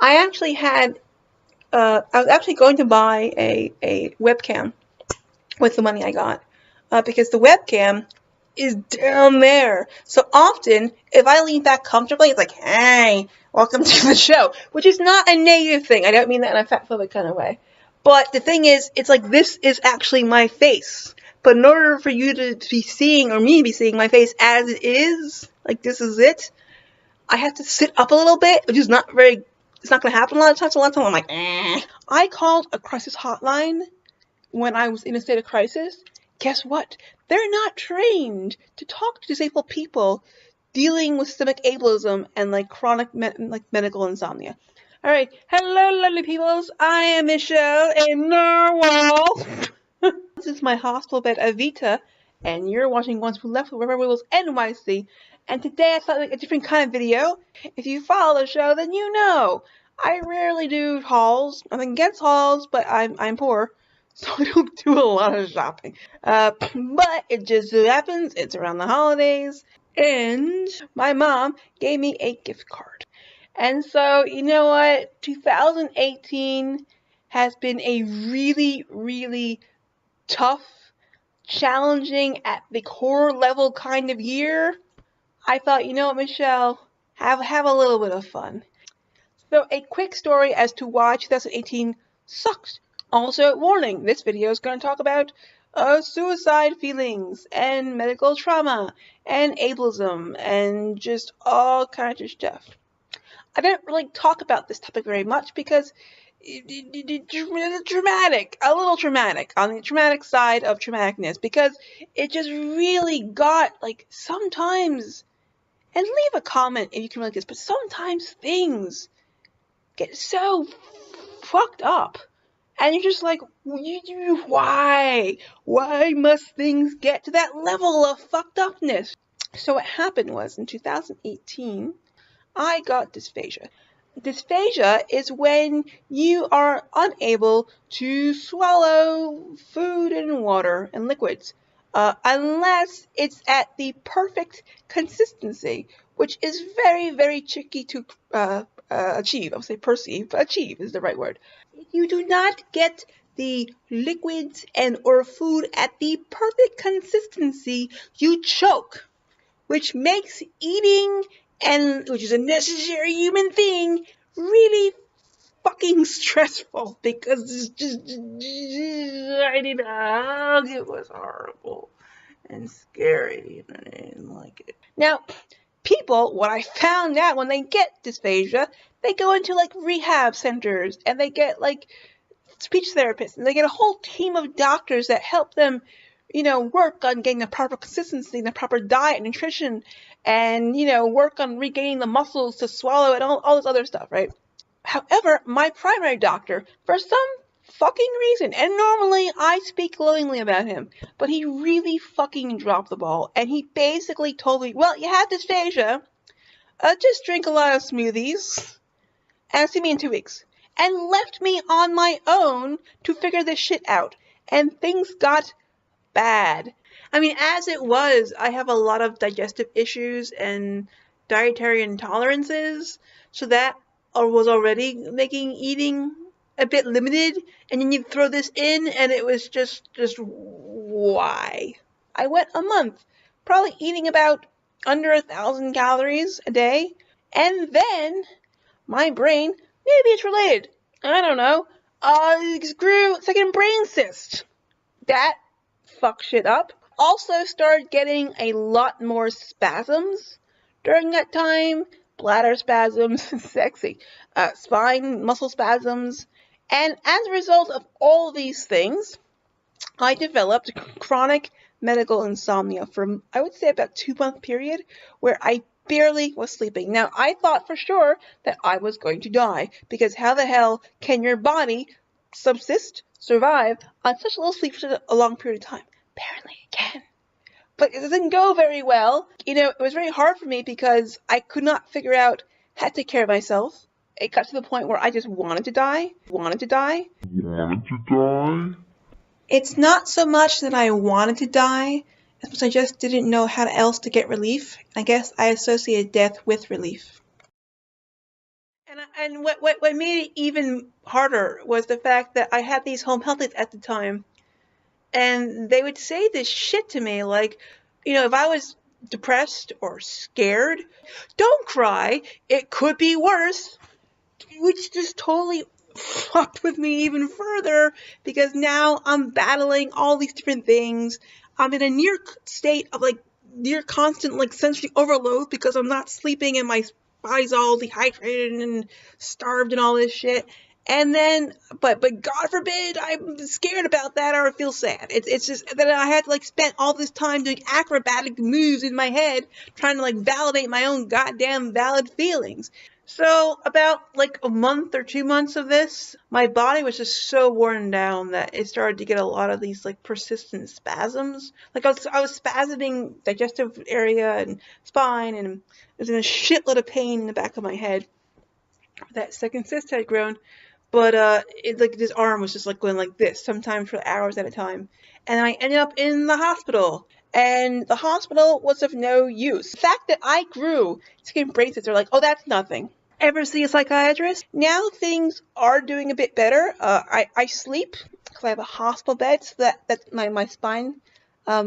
I actually had, I was actually going to buy a webcam with the money I got, because the webcam is down there. So often, if I lean back comfortably, it's like, hey, welcome to the show, which is not a negative thing. I don't mean that in a fatphobic kind of way. But the thing is, it's like, this is actually my face. But in order for you to be seeing, or me to be seeing my face as it is, like this is it, I have to sit up a little bit, which is not very, it's not going to happen a lot of times. So a lot of times I'm like, I called a crisis hotline when I was in a state of crisis. Guess what? They're not trained to talk to disabled people dealing with systemic ableism and like chronic medical insomnia. All right, hello, lovely peoples. I am Michelle in Narwhal. This is my hospital bed, Avita, and you're watching Once We Left with Rubber Wheels NYC. And today I thought like a different kind of video. If you follow the show, then you know I rarely do hauls. Nothing against hauls, but I'm poor, so I don't do a lot of shopping. But it just so happens it's around the holidays, and my mom gave me a gift card. And so, you know what? 2018 has been a really, really tough, challenging, at the core level kind of year. I thought, you know what, Michelle? Have a little bit of fun. So, a quick story as to why 2018 sucked. Also, warning, this video is going to talk about suicide feelings and medical trauma and ableism and just all kinds of stuff. I don't really talk about this topic very much because it's dramatic, a little traumatic, on the traumatic side of traumaticness, because it just really got, like, sometimes, and leave a comment if you can relate this, but sometimes things get so fucked up, and you're just like, why? Why must things get to that level of fucked upness? So what happened was, in 2018, I got dysphagia. Dysphagia is when you are unable to swallow food and water and liquids, unless it's at the perfect consistency, which is very, very tricky to achieve. I would say perceive, but achieve is the right word. If you do not get the liquids and or food at the perfect consistency, you choke, which makes eating, and which is a necessary human thing, really fucking stressful, because it's just, I didn't hug, it was horrible and scary, and I didn't like it. Now, people, what I found out when they get dysphagia, they go into like rehab centers, and they get like speech therapists, and they get a whole team of doctors that help them, you know, work on getting the proper consistency and the proper diet and nutrition, and, you know, work on regaining the muscles to swallow and all this other stuff, right? However, my primary doctor, for some fucking reason, and normally I speak glowingly about him, but he really fucking dropped the ball, and he basically told me, well, you have dysphagia, just drink a lot of smoothies, and see me in 2 weeks. And left me on my own to figure this shit out. And things got bad. I mean, as it was, I have a lot of digestive issues and dietary intolerances, so that was already making eating a bit limited, and then you throw this in, and it was just why? I went a month, probably eating about under 1,000 calories a day, and then my brain, maybe it's related, I don't know, grew second brain cyst. That fucked shit up. Also started getting a lot more spasms during that time. Bladder spasms, sexy, spine, muscle spasms. And as a result of all these things, I developed chronic medical insomnia for, I would say, about 2-month period where I barely was sleeping. Now, I thought for sure that I was going to die, because how the hell can your body survive on such little sleep for a long period of time? Apparently it can. But it doesn't go very well. You know, it was very hard for me because I could not figure out how to take care of myself. It got to the point where I just wanted to die. It's not so much that I wanted to die, as much as I just didn't know how else to get relief. I guess I associated death with relief. And what made it even harder was the fact that I had these home health aides at the time, and they would say this shit to me, like, if I was depressed or scared, don't cry, it could be worse, which just totally fucked with me even further, because now I'm battling all these different things. I'm in a near state of near constant sensory overload because I'm not sleeping and my body's all dehydrated and starved and all this shit. And then, but God forbid I'm scared about that or I feel sad. It's just that I had to spend all this time doing acrobatic moves in my head trying to validate my own goddamn valid feelings. So about a month or 2 months of this, my body was just so worn down that it started to get a lot of these persistent spasms. I was spasming digestive area and spine, and I was in a shitload of pain in the back of my head. That second cyst had grown, but this arm was just going like this, sometimes for hours at a time. And I ended up in the hospital. And the hospital was of no use. The fact that I grew skin braces are like, oh, that's nothing. Ever see a psychiatrist? Now things are doing a bit better. I sleep because I have a hospital bed, so that my spine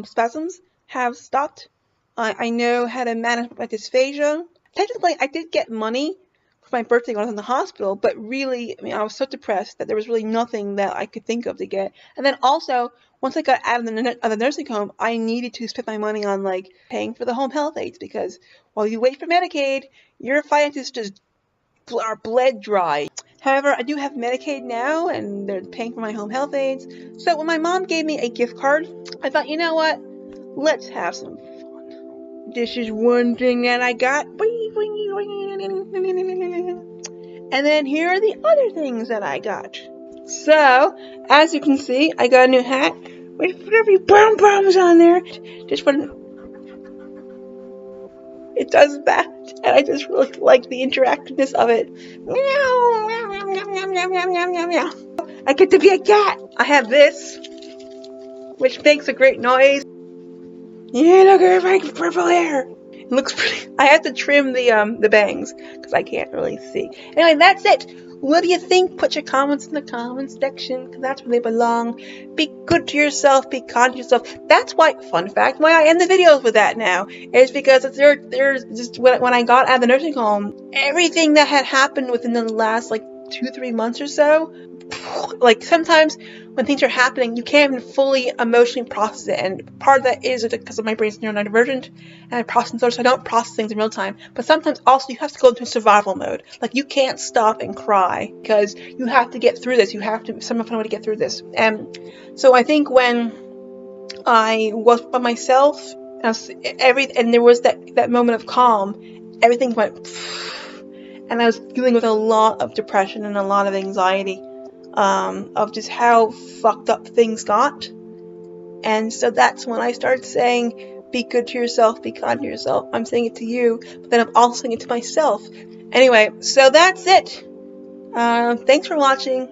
spasms have stopped. I know how to manage my dysphagia. Technically, I did get money for my birthday when I was in the hospital, but really, I was so depressed that there was really nothing that I could think of to get. And then also, once I got out of the nursing home, I needed to spend my money on paying for the home health aides, because while you wait for Medicaid, your finances just are bled dry. However, I do have Medicaid now, and they're paying for my home health aides. So when my mom gave me a gift card, I thought, you know what? Let's have some fun. This is one thing that I got. And then here are the other things that I got. So, as you can see, I got a new hat with every brown bums on there. Just for it does that, and I just really like the interactiveness of it. Meow. I get to be a cat. I have this, which makes a great noise. Yeah, look at my purple hair. It looks pretty. I have to trim the bangs because I can't really see. Anyway, that's it. What do you think? Put your comments in the comments section, because that's where they belong. Be good to yourself. Be kind to yourself. That's why, fun fact, why I end the videos with that now is because there's just when I got out of the nursing home, everything that had happened within the last 2-3 months or so, sometimes when things are happening, you can't even fully emotionally process it, and part of that is because of my brain's neurodivergent, and I process those, so I don't process things in real time. But sometimes also you have to go into survival mode. You can't stop and cry because you have to get through this. You have to somehow find a way to get through this. And so I think when I was by myself, and there was that moment of calm, everything went, and I was dealing with a lot of depression and a lot of anxiety. Of just how fucked up things got. And so that's when I started saying, be good to yourself, be kind to yourself. I'm saying it to you, but then I'm also saying it to myself. Anyway, so that's it. Thanks for watching.